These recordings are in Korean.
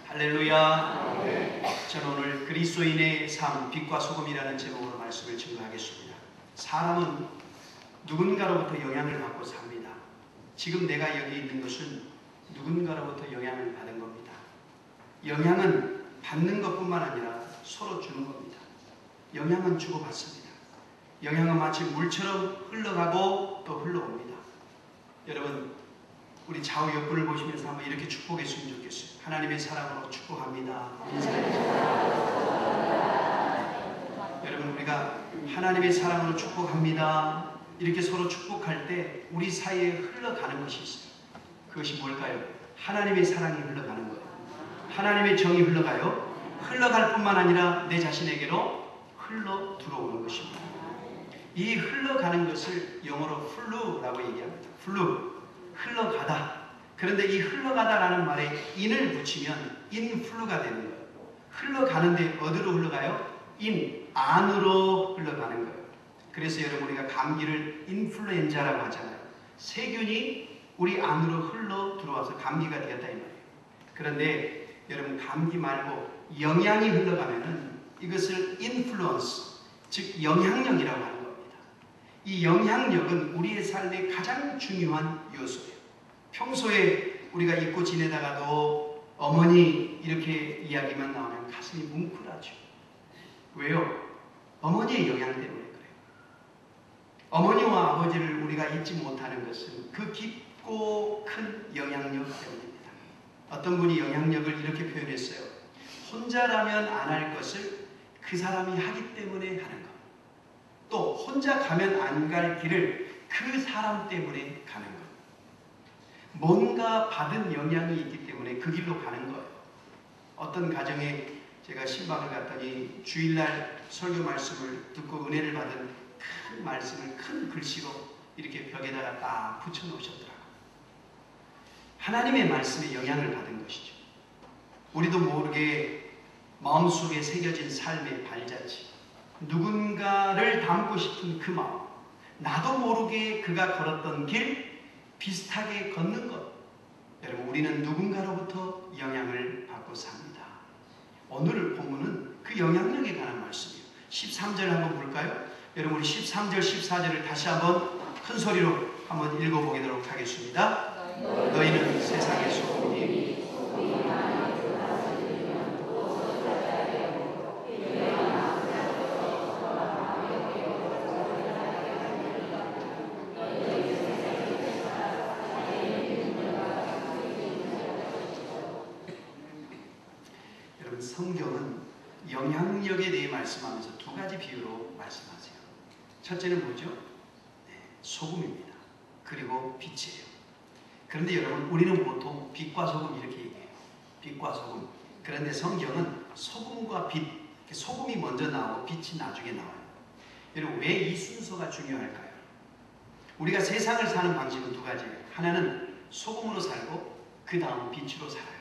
할렐루야. 저는 오늘 그리스도인의 삶, 빛과 소금이라는 제목으로 말씀을 증거하겠습니다. 사람은 누군가로부터 영향을 받고 삽니다. 지금 내가 여기 있는 것은 누군가로부터 영향을 받은 겁니다. 영향은 받는 것뿐만 아니라 서로 주는 겁니다. 영향은 주고받습니다. 영향은 마치 물처럼 흘러가고 또 흘러옵니다. 여러분, 우리 좌우 옆분을 보시면서 한번 이렇게 축복했으면 좋겠어요. 하나님의 사랑으로 축복합니다. 여러분, 우리가 하나님의 사랑으로 축복합니다. 이렇게 서로 축복할 때 우리 사이에 흘러가는 것이 있어요. 그것이 뭘까요? 하나님의 사랑이 흘러가는 거예요. 하나님의 정이 흘러가요. 흘러갈 뿐만 아니라 내 자신에게로 흘러 들어오는 것입니다. 이 흘러가는 것을 영어로 flow라고 얘기합니다. flow. 흘러가다. 그런데 이 흘러가다라는 말에 in을 붙이면 inflow가 되는 거예요. 흘러가는데 어디로 흘러가요? 안으로 흘러가는 거예요. 그래서 여러분, 우리가 감기를 인플루엔자라고 하잖아요. 세균이 우리 안으로 흘러 들어와서 감기가 되었다 이 말이에요. 그런데 여러분, 감기 말고 영향이 흘러가면은 이것을 인플루언스, 즉 영향력이라고 하는 겁니다. 이 영향력은 우리의 삶의 가장 중요한 요소예요. 평소에 우리가 잊고 지내다가도 어머니 이렇게 이야기만 나오면 가슴이 뭉클하죠. 왜요? 어머니의 영향 때문에 그래요. 어머니와 아버지를 우리가 잊지 못하는 것은 그 깊고 큰 영향력 때문입니다. 어떤 분이 영향력을 이렇게 표현했어요. 혼자라면 안 할 것을 그 사람이 하기 때문에 하는 것. 또 혼자 가면 안 갈 길을 그 사람 때문에 가는 것. 뭔가 받은 영향이 있기 때문에 그 길로 가는 거예요. 어떤 가정에 제가 신방을 갔더니 주일날 설교 말씀을 듣고 은혜를 받은 큰 말씀을 큰 글씨로 이렇게 벽에다가 딱 붙여놓으셨더라고요. 하나님의 말씀에 영향을 받은 것이죠. 우리도 모르게 마음속에 새겨진 삶의 발자취, 누군가를 닮고 싶은 그 마음, 나도 모르게 그가 걸었던 길 비슷하게 걷는 것. 여러분, 우리는 누군가로부터 영향을 받고 삽니다. 오늘 본문은 그 영향력에 관한 말씀이에요. 13절 한번 볼까요? 여러분, 우리 13절, 14절을 다시 한번 큰 소리로 한번 읽어보도록 하겠습니다. 너희는 세상의 소금이니 성경은 영향력에 대해 말씀하면서 두 가지 비유로 말씀하세요. 첫째는 뭐죠? 소금입니다. 그리고 빛이에요. 그런데 여러분, 우리는 보통 빛과 소금 이렇게 얘기해요. 빛과 소금. 그런데 성경은 소금과 빛, 소금이 먼저 나오고 빛이 나중에 나와요. 여러분, 왜 이 순서가 중요할까요? 우리가 세상을 사는 방식은 두 가지예요. 하나는 소금으로 살고 그 다음 빛으로 살아요.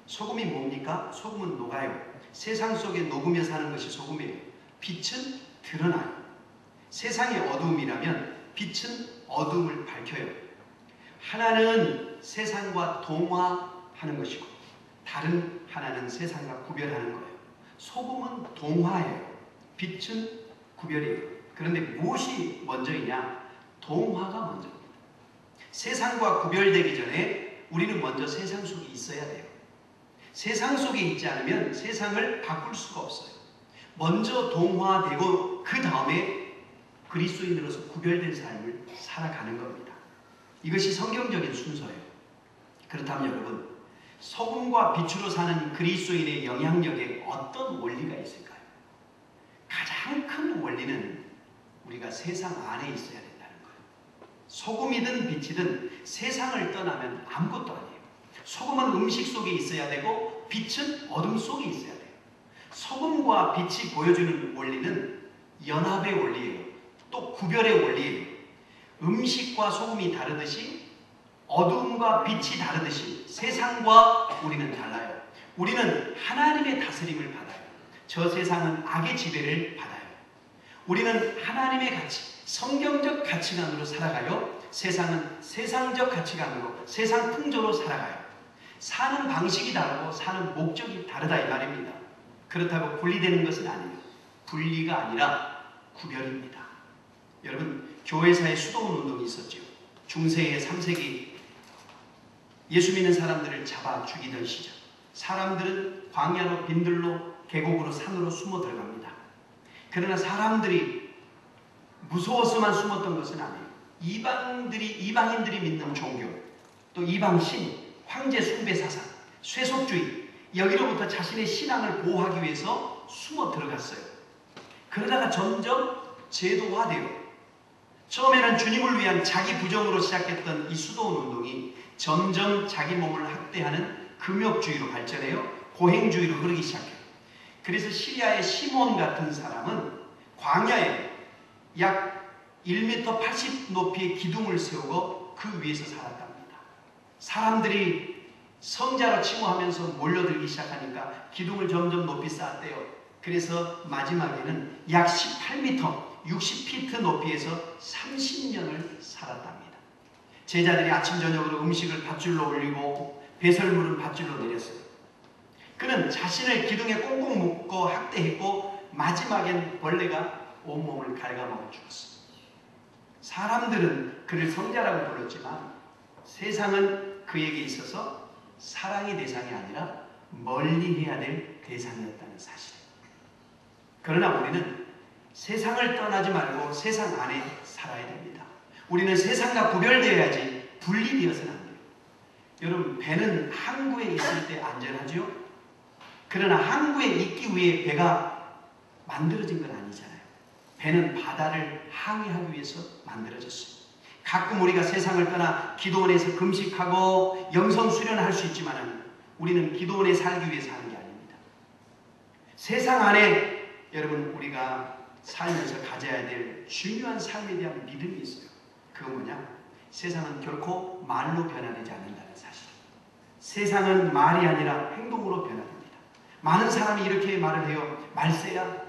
소금이 뭡니까? 소금은 녹아요. 세상 속에 녹으며 사는 것이 소금이에요. 빛은 드러나요. 세상이 어두움이라면 빛은 어둠을 밝혀요. 하나는 세상과 동화하는 것이고 다른 하나는 세상과 구별하는 거예요. 소금은 동화예요. 빛은 구별이에요. 그런데 무엇이 먼저이냐? 동화가 먼저입니다. 세상과 구별되기 전에 우리는 먼저 세상 속에 있어야 돼요. 세상 속에 있지 않으면 세상을 바꿀 수가 없어요. 먼저 동화되고 그 다음에 그리스도인으로서 구별된 삶을 살아가는 겁니다. 이것이 성경적인 순서예요. 그렇다면 여러분, 소금과 빛으로 사는 그리스도인의 영향력에 어떤 원리가 있을까요? 가장 큰 원리는 우리가 세상 안에 있어야 된다는 거예요. 소금이든 빛이든 세상을 떠나면 아무것도 아니에요. 소금은 음식 속에 있어야 되고 빛은 어둠 속에 있어야 돼요. 소금과 빛이 보여주는 원리는 연합의 원리예요. 또 구별의 원리예요. 음식과 소금이 다르듯이 어둠과 빛이 다르듯이 세상과 우리는 달라요. 우리는 하나님의 다스림을 받아요. 저 세상은 악의 지배를 받아요. 우리는 하나님의 가치, 성경적 가치관으로 살아가요. 세상은 세상적 가치관으로, 세상 풍조로 살아가요. 사는 방식이 다르고 사는 목적이 다르다 이 말입니다. 그렇다고 분리되는 것은 아니에요. 분리가 아니라 구별입니다. 여러분, 교회사에 수도원 운동이 있었죠. 중세의 3세기 예수 믿는 사람들을 잡아 죽이던 시절, 사람들은 광야로 빈들로 계곡으로 산으로 숨어 들어갑니다. 그러나 사람들이 무서워서만 숨었던 것은 아니에요. 이방인들이 믿는 종교, 또 이방신, 황제 숭배 사상, 쇠속주의, 여기로부터 자신의 신앙을 보호하기 위해서 숨어 들어갔어요. 그러다가 점점 제도화되어 처음에는 주님을 위한 자기 부정으로 시작했던 이 수도원 운동이 점점 자기 몸을 학대하는 금욕주의로 발전해요. 고행주의로 흐르기 시작해요. 그래서 시리아의 시몬 같은 사람은 광야에 약 1m 80 높이의 기둥을 세우고 그 위에서 살았답니다. 사람들이 성자로 칭호하면서 몰려들기 시작하니까 기둥을 점점 높이 쌓았대요. 그래서 마지막에는 약 18m, 60피트 높이에서 30년을 살았답니다. 제자들이 아침 저녁으로 음식을 밧줄로 올리고 배설물은 밧줄로 내렸어요. 그는 자신을 기둥에 꽁꽁 묶고 학대했고 마지막엔 벌레가 온몸을 갉아먹어 죽었어요. 사람들은 그를 성자라고 불렀지만 세상은 그에게 있어서 사랑의 대상이 아니라 멀리해야 될 대상이었다는 사실이에요. 그러나 우리는 세상을 떠나지 말고 세상 안에 살아야 됩니다. 우리는 세상과 구별되어야지 분리되어서는 안 돼요. 여러분, 배는 항구에 있을 때 안전하죠? 그러나 항구에 있기 위해 배가 만들어진 건 아니잖아요. 배는 바다를 항해하기 위해서 만들어졌어요. 가끔 우리가 세상을 떠나 기도원에서 금식하고 영성 수련할 수 있지만 우리는 기도원에 살기 위해서 하는 게 아닙니다. 세상 안에 여러분 우리가 살면서 가져야 될 중요한 삶에 대한 믿음이 있어요. 그건 뭐냐? 세상은 결코 말로 변화되지 않는다는 사실. 세상은 말이 아니라 행동으로 변화됩니다. 많은 사람이 이렇게 말을 해요. 말세야.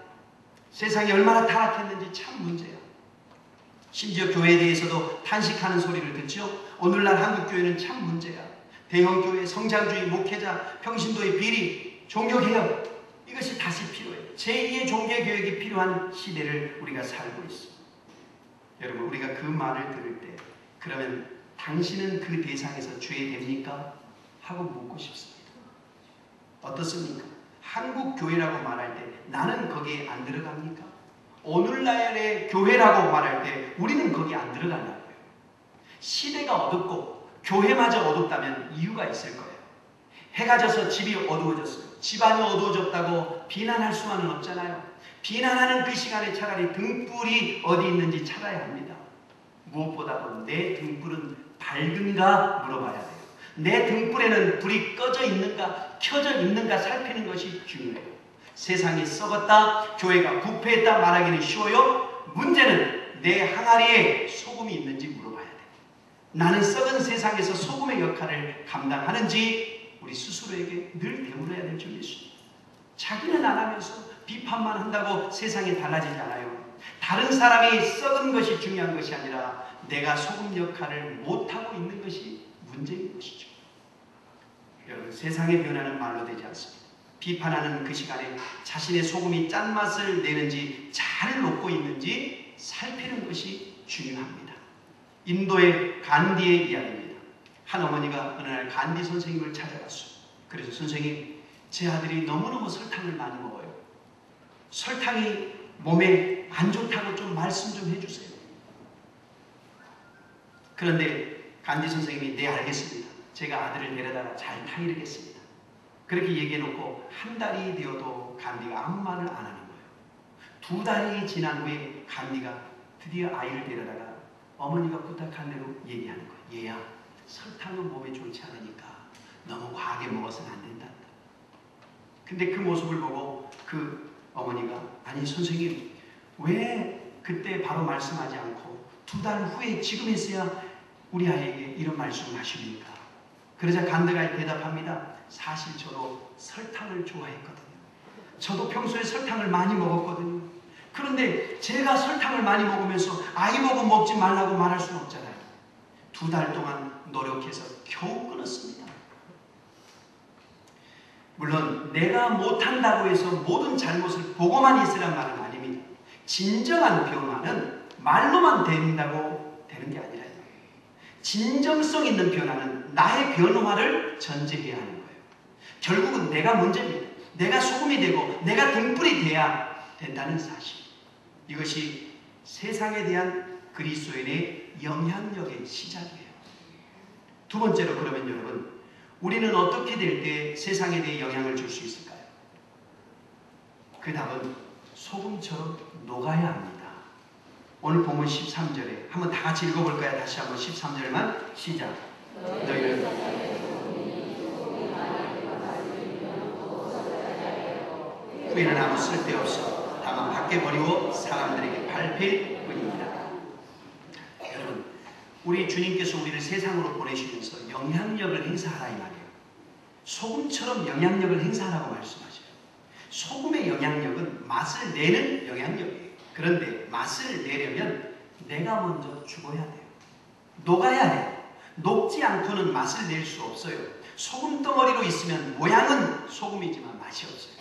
세상이 얼마나 타락했는지 참 문제야. 심지어 교회에 대해서도 탄식하는 소리를 듣죠. 오늘날 한국교회는 참 문제야. 대형교회, 성장주의, 목회자, 평신도의 비리, 종교개혁, 이것이 다시 필요해요. 제2의 종교개혁이 필요한 시대를 우리가 살고 있습니다. 여러분, 우리가 그 말을 들을 때 그러면 당신은 그 대상에서 죄됩니까? 하고 묻고 싶습니다. 어떻습니까? 한국교회라고 말할 때 나는 거기에 안 들어갑니까? 오늘날의 교회라고 말할 때 우리는 거기에 안 들어가냐고요. 시대가 어둡고 교회마저 어둡다면 이유가 있을 거예요. 해가 져서 집이 어두워졌어요. 집안이 어두워졌다고 비난할 수만은 없잖아요. 비난하는 그 시간에 차라리 등불이 어디 있는지 찾아야 합니다. 무엇보다도 내 등불은 밝은가 물어봐야 돼요. 내 등불에는 불이 꺼져 있는가 켜져 있는가 살피는 것이 중요해요. 세상이 썩었다, 교회가 부패했다 말하기는 쉬워요. 문제는 내 항아리에 소금이 있는지 물어봐야 돼요. 나는 썩은 세상에서 소금의 역할을 감당하는지 우리 스스로에게 늘 되물어야 될 줄이 있습니다. 자기는 안 하면서 비판만 한다고 세상이 달라지지 않아요. 다른 사람이 썩은 것이 중요한 것이 아니라 내가 소금 역할을 못하고 있는 것이 문제인 것이죠. 여러분, 세상의 변화는 말로 되지 않습니다. 비판하는 그 시간에 자신의 소금이 짠맛을 내는지 잘 녹고 있는지 살피는 것이 중요합니다. 인도의 간디의 이야기입니다. 한 어머니가 어느 날 간디 선생님을 찾아갔어요. 그래서 선생님, 제 아들이 너무너무 설탕을 많이 먹어요. 설탕이 몸에 안 좋다고 좀 말씀 좀 해주세요. 그런데 간디 선생님이 네, 알겠습니다. 제가 아들을 데려다가 잘 타이르겠습니다. 그렇게 얘기해놓고 한 달이 되어도 간디가 아무 말을 안 하는 거예요. 2달이 지난 후에 간디가 드디어 아이를 데려다가 어머니가 부탁한 대로 얘기하는 거예요. 얘야, 설탕은 몸에 좋지 않으니까 너무 과하게 먹어서는 안 된다. 근데 그 모습을 보고 그 어머니가 아니 선생님, 왜 그때 바로 말씀하지 않고 2달 후에 지금 했어야 우리 아이에게 이런 말씀을 하십니까? 그러자 간디가 대답합니다. 사실 저도 설탕을 좋아했거든요. 저도 평소에 설탕을 많이 먹었거든요. 그런데 제가 설탕을 많이 먹으면서 아이 보고 먹지 말라고 말할 수는 없잖아요. 2달 동안 노력해서 겨우 끊었습니다. 물론 내가 못한다고 해서 모든 잘못을 보고만 있으란 말은 아닙니다. 진정한 변화는 말로만 된다고 되는 게 아니라요. 진정성 있는 변화는 나의 변화를 전제해야 하는 거예요. 결국은 내가 문제입니다. 내가 소금이 되고 내가 등불이 돼야 된다는 사실. 이것이 세상에 대한 그리스도인의 영향력의 시작이에요. 두 번째로, 그러면 여러분, 우리는 어떻게 될 때 세상에 대해 영향을 줄 수 있을까요? 그 답은 소금처럼 녹아야 합니다. 오늘 본문 13절에 한번 다 같이 읽어볼까요? 다시 한번 13절만 시작. 너희는 후에는 아무 쓸데없어 다만 밖에 버리고 사람들에게 밟힐 뿐입니다. 여러분, 우리 주님께서 우리를 세상으로 보내시면서 영향력을 행사하라 이 말이에요. 소금처럼 영향력을 행사하라고 말씀하셔요. 소금의 영향력은 맛을 내는 영향력이에요. 그런데 맛을 내려면 내가 먼저 죽어야 돼요. 녹아야 돼요. 녹지 않고는 맛을 낼 수 없어요. 소금 덩어리로 있으면 모양은 소금이지만 맛이 없어요.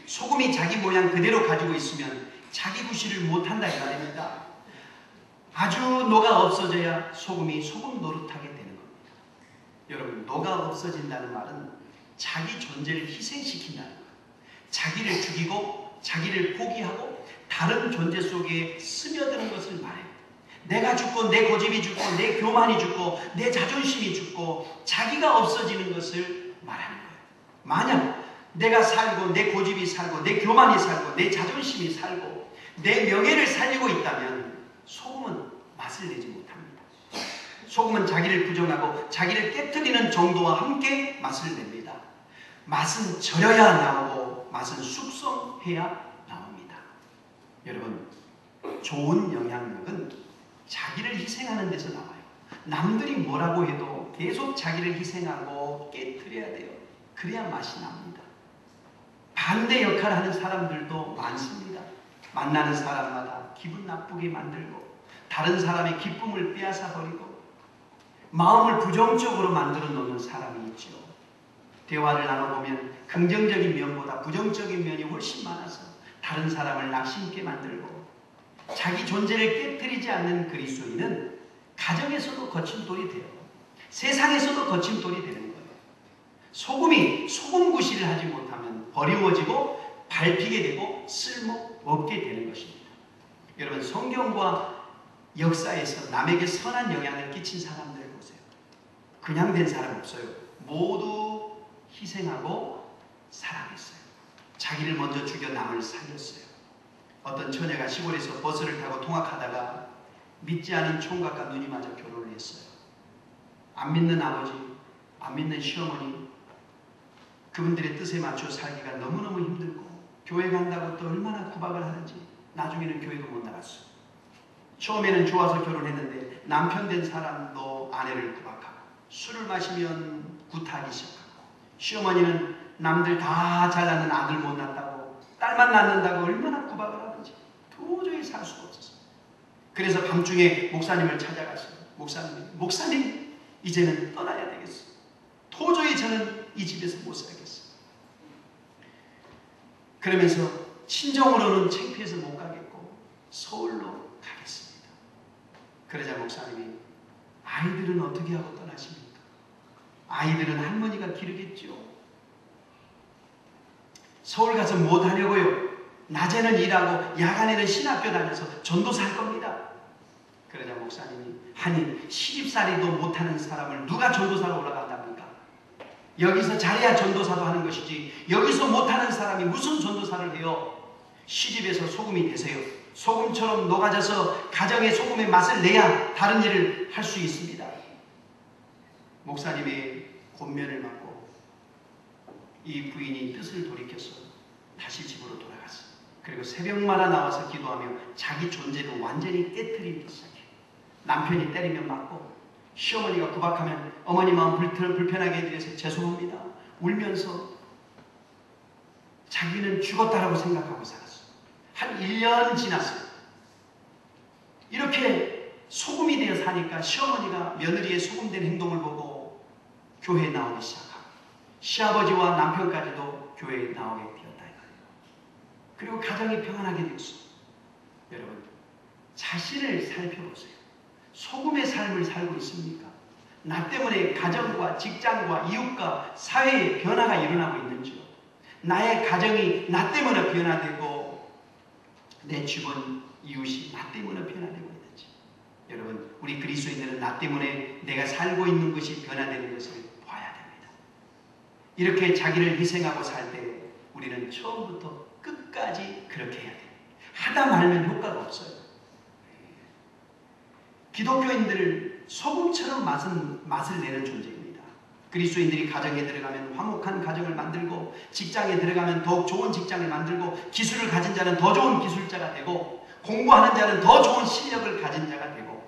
소금이 자기 모양 그대로 가지고 있으면 자기 구실을 못한다 이 말입니다. 아주 녹아 없어져야 소금이 소금 노릇하게 되는 겁니다. 여러분, 녹아 없어진다는 말은 자기 존재를 희생시킨다는 거예요. 자기를 죽이고 자기를 포기하고 다른 존재 속에 스며드는 것을 말해요. 내가 죽고 내 고집이 죽고 내 교만이 죽고 내 자존심이 죽고 자기가 없어지는 것을 말하는 거예요. 만약 내가 살고 내 고집이 살고 내 교만이 살고 내 자존심이 살고 내 명예를 살리고 있다면 소금은 맛을 내지 못합니다. 소금은 자기를 부정하고 자기를 깨뜨리는 정도와 함께 맛을 냅니다. 맛은 절여야 나오고 맛은 숙성해야 나옵니다. 여러분, 좋은 영향력은 자기를 희생하는 데서 나와요. 남들이 뭐라고 해도 계속 자기를 희생하고 깨뜨려야 돼요. 그래야 맛이 납니다. 반대 역할을 하는 사람들도 많습니다. 만나는 사람마다 기분 나쁘게 만들고 다른 사람의 기쁨을 빼앗아 버리고 마음을 부정적으로 만들어 놓는 사람이 있죠. 대화를 나눠보면 긍정적인 면보다 부정적인 면이 훨씬 많아서 다른 사람을 낙심있게 만들고 자기 존재를 깨뜨리지 않는 그리스도인은 가정에서도 거침돌이 돼요. 세상에서도 거침돌이 되는 거예요. 소금이 소금 구실을 하지 못하면 버리워지고 밟히게 되고 쓸모없게 되는 것입니다. 여러분, 성경과 역사에서 남에게 선한 영향을 끼친 사람들 보세요. 그냥 된 사람 없어요. 모두 희생하고 사랑했어요. 자기를 먼저 죽여 남을 살렸어요. 어떤 처녀가 시골에서 버스를 타고 통학하다가 믿지 않은 총각과 눈이 맞아 결혼을 했어요. 안 믿는 아버지, 안 믿는 시어머니, 그분들의 뜻에 맞춰 살기가 너무너무 힘들고 교회 간다고 또 얼마나 구박을 하는지 나중에는 교회도 못 나갔어요. 처음에는 좋아서 결혼했는데 남편 된 사람도 아내를 구박하고 술을 마시면 구타하기 시작하고 시어머니는 남들 다 잘나는 아들 못 낳았다고 딸만 낳는다고 얼마나 구박을 하는지 도저히 살 수가 없었어요. 그래서 밤중에 목사님을 찾아갔어요. 목사님 이제는 떠나야 되겠어요. 도저히 저는 이 집에서 못 살겠어요. 그러면서 친정으로는 창피해서 못 가겠고 서울로 가겠습니다. 그러자 목사님이 아이들은 어떻게 하고 떠나십니까? 아이들은 할머니가 기르겠죠. 서울 가서 뭐 하려고요? 낮에는 일하고 야간에는 신학교 다녀서 전도사 할 겁니다. 그러자 목사님이 아니 시집살이도 못하는 사람을 누가 전도사로 올라간답니까? 여기서 잘해야 전도사도 하는 것이지 여기서 못하는 사람이 무슨 전도사를 해요? 시집에서 소금이 되세요. 소금처럼 녹아져서 가정의 소금의 맛을 내야 다른 일을 할 수 있습니다. 목사님의 권면을 받고 이 부인이 뜻을 돌이켜서 다시 집으로 돌아갔어요. 그리고 새벽마다 나와서 기도하며 자기 존재를 완전히 깨트리기 시작해요. 남편이 때리면 맞고 시어머니가 구박하면 어머니 마음 불편하게 해드려서 죄송합니다. 울면서 자기는 죽었다라고 생각하고 살았어요. 한 1년 지났어요. 이렇게 소금이 되어 사니까 시어머니가 며느리의 소금된 행동을 보고 교회에 나오기 시작하고 시아버지와 남편까지도 교회에 나오게 되었다. 그리고 가정이 평안하게 되었습니다. 여러분, 자신을 살펴보세요. 소금의 삶을 살고 있습니까? 나 때문에 가정과 직장과 이웃과 사회에 변화가 일어나고 있는지요? 나의 가정이 나 때문에 변화되고 내 주변 이웃이 나 때문에 변화되고 있는지. 여러분, 우리 그리스도인들은 나 때문에 내가 살고 있는 것이 변화되는 것을 봐야 됩니다. 이렇게 자기를 희생하고 살 때 우리는 처음부터 끝까지 그렇게 해야 돼요. 하다 말면 효과가 없어요. 기독교인들을 소금처럼 맛을 내는 존재입니다. 그리스도인들이 가정에 들어가면 화목한 가정을 만들고, 직장에 들어가면 더욱 좋은 직장을 만들고, 기술을 가진 자는 더 좋은 기술자가 되고, 공부하는 자는 더 좋은 실력을 가진 자가 되고,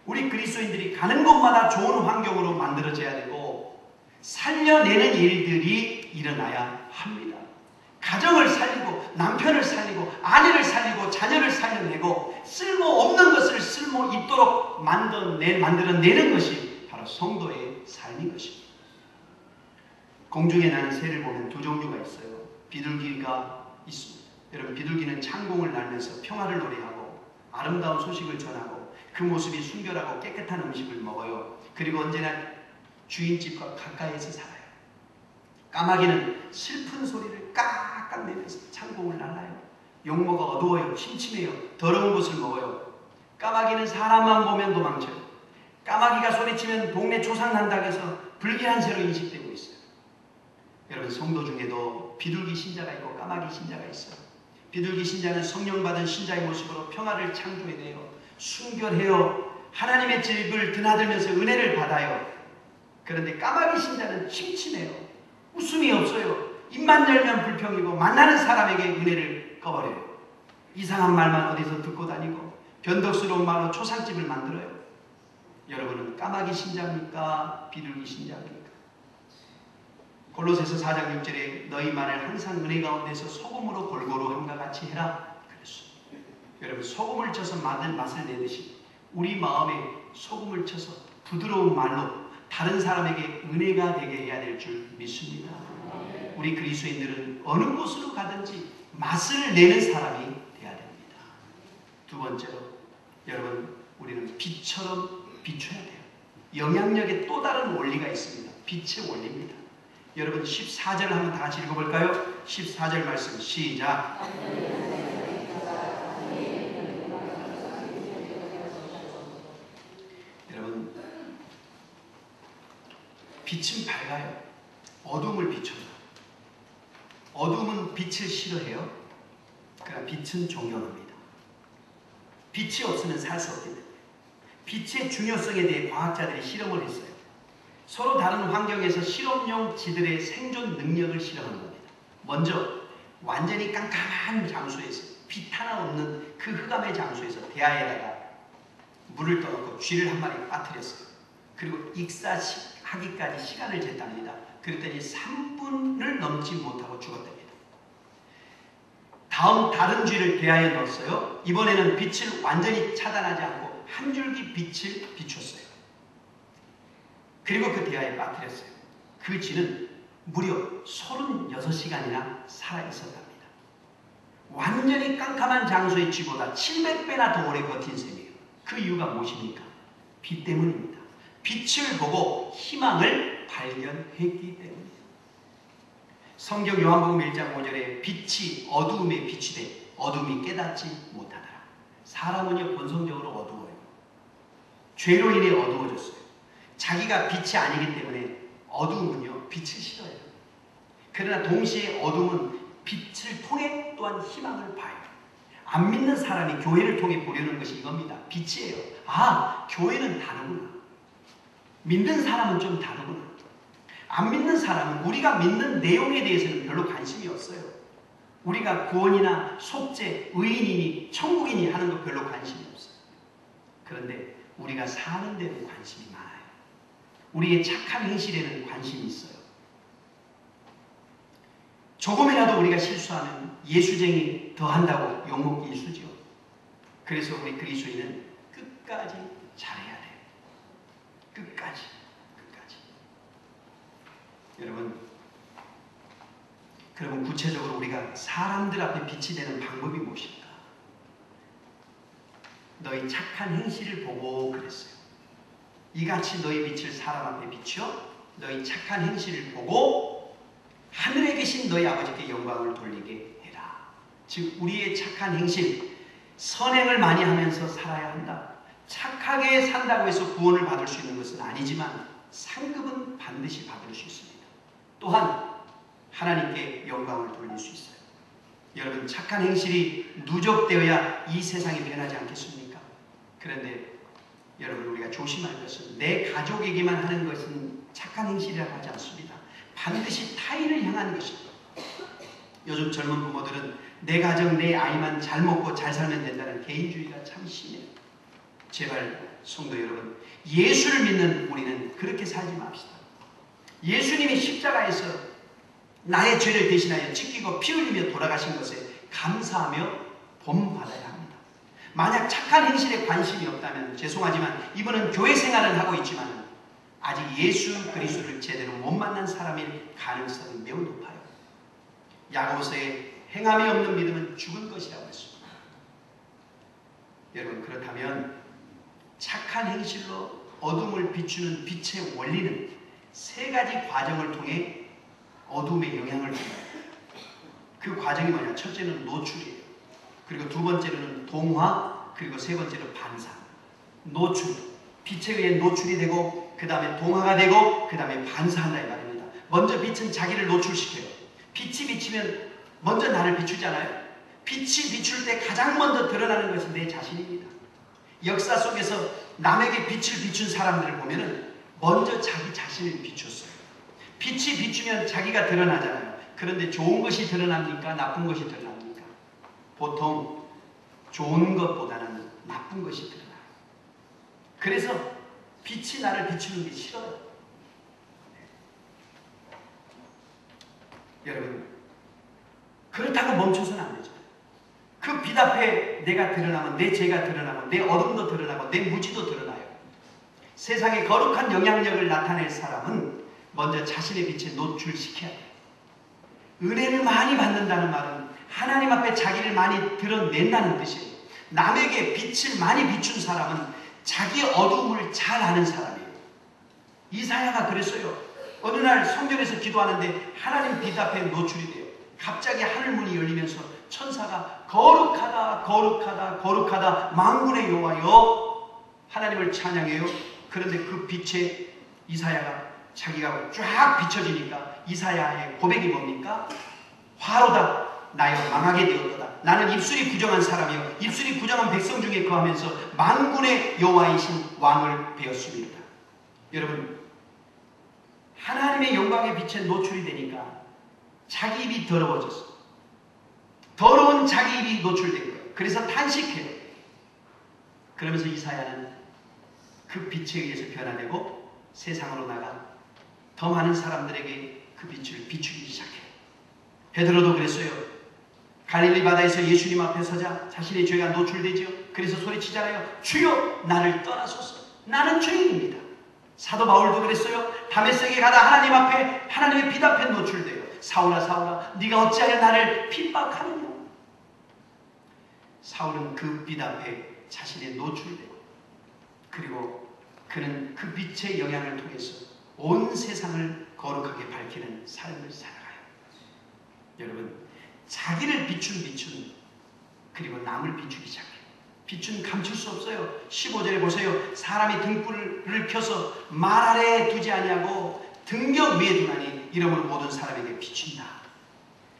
우리 그리스도인들이 가는 곳마다 좋은 환경으로 만들어져야 되고 살려내는 일들이 일어나야 합니다. 가정을 살리고 남편을 살리고 아내를 살리고 자녀를 살려내고 쓸모없는 것을 쓸모 있도록 만들어내는 것이 바로 성도의 삶인 것입니다. 공중에 나는 새를 보면 두 종류가 있어요. 비둘기가 있습니다. 여러분, 비둘기는 창공을 날면서 평화를 노래하고 아름다운 소식을 전하고 그 모습이 순결하고 깨끗한 음식을 먹어요. 그리고 언제나 주인집과 가까이에서 살아요. 까마귀는 슬픈 소리를 깍깍 내면서 창공을 날라요. 용모가 어두워요. 침침해요. 더러운 것을 먹어요. 까마귀는 사람만 보면 도망쳐요. 까마귀가 소리치면 동네 조상난닥에서 불길한 새로 인식되고 있어요. 여러분, 성도 중에도 비둘기 신자가 있고 까마귀 신자가 있어요. 비둘기 신자는 성령받은 신자의 모습으로 평화를 창조해내요. 순결해요. 하나님의 집을 드나들면서 은혜를 받아요. 그런데 까마귀 신자는 침침해요. 웃음이 없어요. 입만 열면 불평이고 만나는 사람에게 은혜를 꺼버려요. 이상한 말만 어디서 듣고 다니고 변덕스러운 말로 초상집을 만들어요. 여러분은 까마귀 신자입니까? 비둘기 신자입니까? 골로새서 4장 6절에 너희 말을 항상 은혜 가운데서 소금으로 골고루 함과 같이 해라 그랬어요. 여러분, 소금을 쳐서 맛을 내듯이 우리 마음에 소금을 쳐서 부드러운 말로 다른 사람에게 은혜가 되게 해야 될 줄 믿습니다. 우리 그리스도인들은 어느 곳으로 가든지 맛을 내는 사람이 되어야 됩니다. 두 번째로, 여러분, 우리는 빛처럼 비춰야 돼요. 영향력의 또 다른 원리가 있습니다. 빛의 원리입니다. 여러분, 14절 한번 다 같이 읽어볼까요? 14절 말씀 시작. 여러분, 빛은 밝아요. 어둠을 비춰요. 어둠은 빛을 싫어해요. 그러나 빛은 존경합니다. 빛이 없으면 살 수 없기 때문에. 빛의 중요성에 대해 과학자들이 실험을 했어요. 서로 다른 환경에서 실험용 쥐들의 생존 능력을 실험한 겁니다. 먼저 완전히 깜깜한 장소에서 빛 하나 없는 그 흑암의 장소에서 대야에다가 물을 떠놓고 쥐를 한 마리 빠뜨렸어요. 그리고 익사하기까지 시간을 쟀답니다. 그랬더니 3분을 넘지 못하고 죽었답니다. 다음 다른 쥐를 대야에 넣었어요. 이번에는 빛을 완전히 차단하지 않고 한 줄기 빛을 비췄어요. 그리고 그 대야에 빠뜨렸어요. 그 쥐는 무려 36시간이나 살아있었답니다. 완전히 깜깜한 장소의 쥐보다 700배나 더 오래 버틴 셈이에요. 그 이유가 무엇입니까? 빛 때문입니다. 빛을 보고 희망을 발견했기 때문이에요. 성경 요한복음 1장 5절에 빛이 어두움에 빛이 돼 어둠이 깨닫지 못하더라. 사람은요 본성적으로 어두워요. 죄로 인해 어두워졌어요. 자기가 빛이 아니기 때문에 어두움은요 빛을 싫어해요. 그러나 동시에 어둠은 빛을 통해 또한 희망을 봐요. 안 믿는 사람이 교회를 통해 보려는 것이 이겁니다. 빛이에요. 아, 교회는 다르구나. 믿는 사람은 좀 다르구나. 안 믿는 사람은 우리가 믿는 내용에 대해서는 별로 관심이 없어요. 우리가 구원이나 속죄, 의인이니 천국이니 하는 거 별로 관심이 없어요. 그런데 우리가 사는 데는 관심이 많아요. 우리의 착한 행실에는 관심이 있어요. 조금이라도 우리가 실수하면 예수쟁이 더한다고 욕먹기 일쑤죠. 그래서 우리 그리스도인은 끝까지 잘해야 돼요. 끝까지. 여러분 구체적으로 우리가 사람들 앞에 빛이 되는 방법이 무엇일까? 너희 착한 행실을 보고 그랬어요. 이같이 너희 빛을 사람 앞에 비추어 너희 착한 행실을 보고 하늘에 계신 너희 아버지께 영광을 돌리게 해라. 즉 우리의 착한 행실, 선행을 많이 하면서 살아야 한다. 착하게 산다고 해서 구원을 받을 수 있는 것은 아니지만 상급은 반드시 받을 수 있습니다. 또한 하나님께 영광을 돌릴 수 있어요. 여러분 착한 행실이 누적되어야 이 세상이 변하지 않겠습니까? 그런데 여러분 우리가 조심할 것은 내 가족에게만 하는 것은 착한 행실이라고 하지 않습니다. 반드시 타인을 향한 것입니다. 요즘 젊은 부모들은 내 가정, 내 아이만 잘 먹고 잘 살면 된다는 개인주의가 참 심해요. 제발 성도 여러분, 예수를 믿는 우리는 그렇게 살지 맙시다. 예수님이 십자가에서 나의 죄를 대신하여 찢기고 피 흘리며 돌아가신 것에 감사하며 본받아야 합니다. 만약 착한 행실에 관심이 없다면 죄송하지만 이분은 교회 생활을 하고 있지만 아직 예수 그리스도를 제대로 못 만난 사람일 가능성이 매우 높아요. 야고보서에 행함이 없는 믿음은 죽은 것이라고 했습니다. 여러분 그렇다면 착한 행실로 어둠을 비추는 빛의 원리는 세 가지 과정을 통해 어둠에 영향을 줍니다. 그 과정이 뭐냐? 첫째는 노출이에요. 그리고 두 번째로는 동화, 그리고 세 번째로 반사. 노출, 빛에 의해 노출이 되고 그 다음에 동화가 되고 그 다음에 반사한다 이 말입니다. 먼저 빛은 자기를 노출시켜요. 빛이 비치면 먼저 나를 비추잖아요. 빛이 비출 때 가장 먼저 드러나는 것이 내 자신입니다. 역사 속에서 남에게 빛을 비춘 사람들을 보면은 먼저 자기 자신을 비췄어요. 빛이 비추면 자기가 드러나잖아요. 그런데 좋은 것이 드러납니까? 나쁜 것이 드러납니까? 보통 좋은 것보다는 나쁜 것이 드러나요. 그래서 빛이 나를 비추는 게 싫어요. 여러분 그렇다고 멈춰서는 안 되죠. 그 빛 앞에 내가 드러나면 내 죄가 드러나고 내 어둠도 드러나고 내 무지도 드러나요. 세상에 거룩한 영향력을 나타낼 사람은 먼저 자신의 빛에 노출시켜야 돼요. 은혜를 많이 받는다는 말은 하나님 앞에 자기를 많이 드러낸다는 뜻이에요. 남에게 빛을 많이 비춘 사람은 자기 어둠을 잘 아는 사람이에요. 이사야가 그랬어요. 어느 날 성전에서 기도하는데 하나님 빛 앞에 노출이 돼요. 갑자기 하늘문이 열리면서 천사가 거룩하다 거룩하다 거룩하다 만군의 여호와여 하나님을 찬양해요. 그런데 그 빛에 이사야가 자기가 쫙 비춰지니까 이사야의 고백이 뭡니까? 화로다 나여 망하게 되었도다. 나는 입술이 부정한 사람이요 입술이 부정한 백성 중에 거하면서 만군의 여호와이신 왕을 배웠습니다. 여러분 하나님의 영광의 빛에 노출이 되니까 자기 입이 더러워졌어. 더러운 자기 입이 노출된 거예요. 그래서 탄식해요. 그러면서 이사야는 그 빛에 의해서 변화되고 세상으로 나가 더 많은 사람들에게 그 빛을 비추기 시작해요. 베드로도 그랬어요. 갈릴리 바다에서 예수님 앞에 서자 자신의 죄가 노출되죠. 그래서 소리치잖아요. 주여 나를 떠나소서. 나는 죄인입니다. 사도 바울도 그랬어요. 다메섹에 가다 하나님 앞에 하나님의 빛 앞에 노출돼요. 사울아 사울아 네가 어찌하여 나를 핍박하느냐. 사울은 그 빛 앞에 자신의 노출되고 그리고 그는 그 빛의 영향을 통해서 온 세상을 거룩하게 밝히는 삶을 살아가요. 여러분 자기를 비춘 빛은 그리고 남을 비추기 시작해요. 빛은 감출 수 없어요. 15절에 보세요. 사람이 등불을 켜서 말 아래에 두지 아니하고 등경 위에 두나니 이러므로 모든 사람에게 비춘다.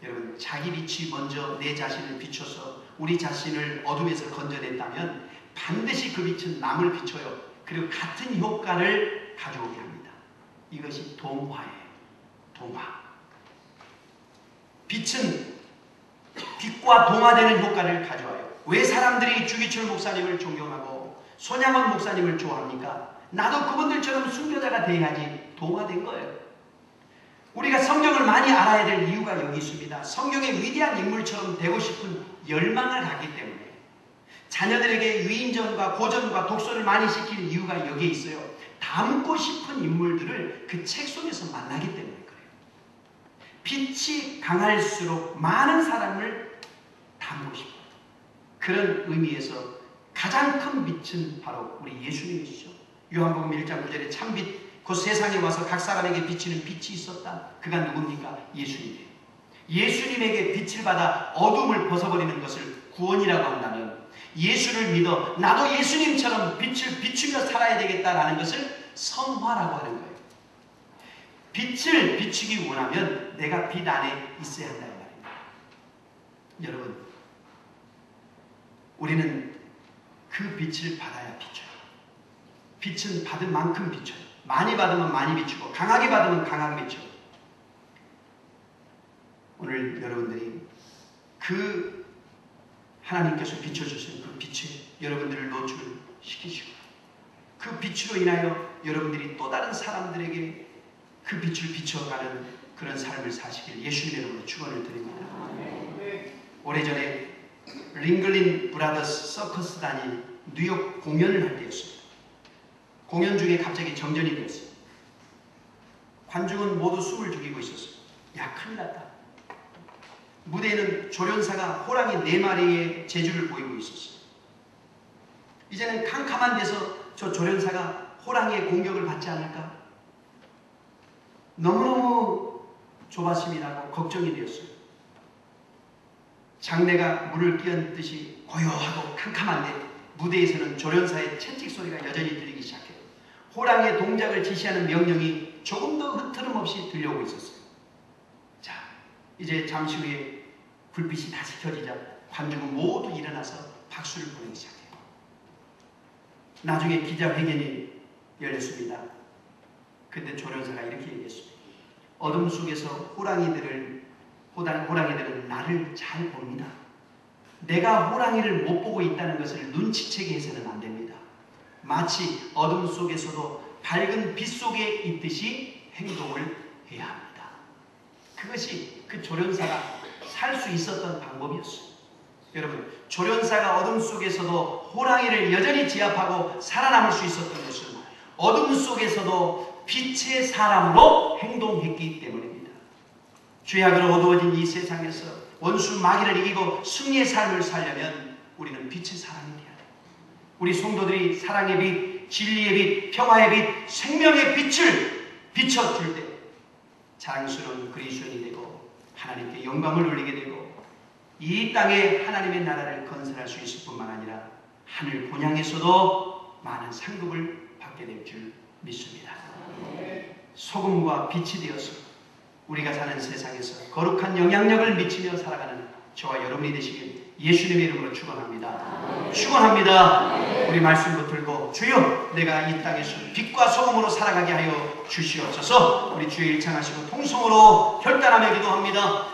여러분 자기 빛이 먼저 내 자신을 비춰서 우리 자신을 어둠에서 건져냈다면 반드시 그 빛은 남을 비춰요. 그리고 같은 효과를 가져오게 합니다. 이것이 동화예요. 동화. 빛은 빛과 동화되는 효과를 가져와요. 왜 사람들이 주기철 목사님을 존경하고 손양원 목사님을 좋아합니까? 나도 그분들처럼 순교자가 돼야지. 동화된 거예요. 우리가 성경을 많이 알아야 될 이유가 여기 있습니다. 성경의 위대한 인물처럼 되고 싶은 열망을 갖기 때문에 자녀들에게 위인전과 고전과 독서를 많이 시킬 이유가 여기에 있어요. 닮고 싶은 인물들을 그 책 속에서 만나기 때문에 그래요. 빛이 강할수록 많은 사람을 담고 싶어요. 그런 의미에서 가장 큰 빛은 바로 우리 예수님이시죠. 요한복음 1장 9절에 참빛 곧 세상에 와서 각 사람에게 비치는 빛이 있었다. 그가 누굽니까? 예수님이에요. 예수님에게 빛을 받아 어둠을 벗어버리는 것을 구원이라고 한다면, 예수를 믿어 나도 예수님처럼 빛을 비추며 살아야 되겠다라는 것을 성화라고 하는 거예요. 빛을 비추기 원하면 내가 빛 안에 있어야 한다는 말입니다. 여러분, 우리는 그 빛을 받아야 비춰요. 빛은 받은 만큼 비춰요. 많이 받으면 많이 비추고 강하게 받으면 강하게 비춰요. 오늘 여러분들이 그 하나님께서 비춰주신 그 빛에 여러분들을 노출시키시고, 그 빛으로 인하여 여러분들이 또 다른 사람들에게 그 빛을 비춰가는 그런 삶을 사시길 예수님의 이름으로 축원을 드립니다. 오래전에 링글린 브라더스 서커스단이 뉴욕 공연을 할 때였습니다. 공연 중에 갑자기 정전이 되었어요. 관중은 모두 숨을 죽이고 있었어요. 야, 큰일 났다. 무대에는 조련사가 호랑이 4마리의 재주를 보이고 있었어요. 이제는 캄캄한 데서 저 조련사가 호랑이의 공격을 받지 않을까? 너무너무 조바심이 나고 걱정이 되었어요. 장내가 물을 끼얹듯이 고요하고 캄캄한데 무대에서는 조련사의 채찍 소리가 여전히 들리기 시작해요. 호랑이의 동작을 지시하는 명령이 조금도 흐트름 없이 들려오고 있었어요. 자, 이제 잠시 후에 불빛이 다시 켜지자 관중은 모두 일어나서 박수를 보내기 시작해요. 나중에 기자회견이 열렸습니다. 그때 조련사가 이렇게 얘기했습니다. 어둠 속에서 호랑이들은 나를 잘 봅니다. 내가 호랑이를 못 보고 있다는 것을 눈치채게 해서는 안 됩니다. 마치 어둠 속에서도 밝은 빛 속에 있듯이 행동을 해야 합니다. 그것이 그 조련사가 살 수 있었던 방법이었어요. 여러분, 조련사가 어둠 속에서도 호랑이를 여전히 제압하고 살아남을 수 있었던 것은 어둠 속에서도 빛의 사람으로 행동했기 때문입니다. 죄악으로 어두워진 이 세상에서 원수 마귀를 이기고 승리의 삶을 살려면 우리는 빛의 사람이 되어야 돼요. 우리 성도들이 사랑의 빛, 진리의 빛, 평화의 빛, 생명의 빛을 비춰줄 때 자랑스러운 그리스도인이 되고 하나님께 영광을 올리게 되고 이 땅에 하나님의 나라를 건설할 수 있을 뿐만 아니라 하늘 본향에서도 많은 상급을 받게 될 줄 믿습니다. 소금과 빛이 되어서 우리가 사는 세상에서 거룩한 영향력을 미치며 살아가는 저와 여러분이 되시길 예수님의 이름으로 축원합니다. 축원합니다. 우리 말씀 붙들고 주여 내가 이 땅에서 빛과 소금으로 살아가게 하여 주시옵소서. 우리 주여 일창하시고 통성으로 결단하며 기도합니다.